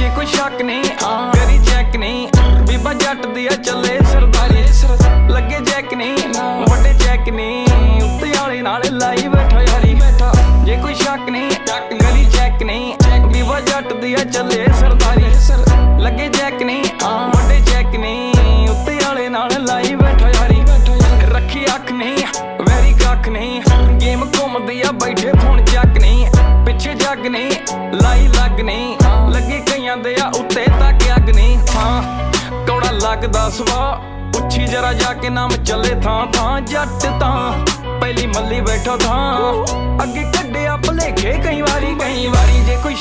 जे कोई शक नहीं करी चेक नहीं, बीबा जट दी चले सरदारी, लगे चेक नहीं बड़े चेक नहीं, उत्ते आले नाल लाई बैठा यारी। जे कोई शक नहीं करी चेक नहीं, बीबा जट दी चले सरदारी, लगे चेक नहीं बड़े चेक नहीं, उत्ते आले नाल लाई बैठा यारी। रखी अख नहीं वैरी कख नहीं, गेम घूमदी आ बैठे फोन चक नहीं, पिछे जग नहीं लाई लग नहीं, लगे कईयां दे उत्ते तक अग नहीं। हाँ कौड़ा लगदा सवा उच्छी जरा जाके नाम चले थां थां, जट तां पहली मल्ली बैठो थां, अगे कड्डे भलेखे कई वारी जे कोई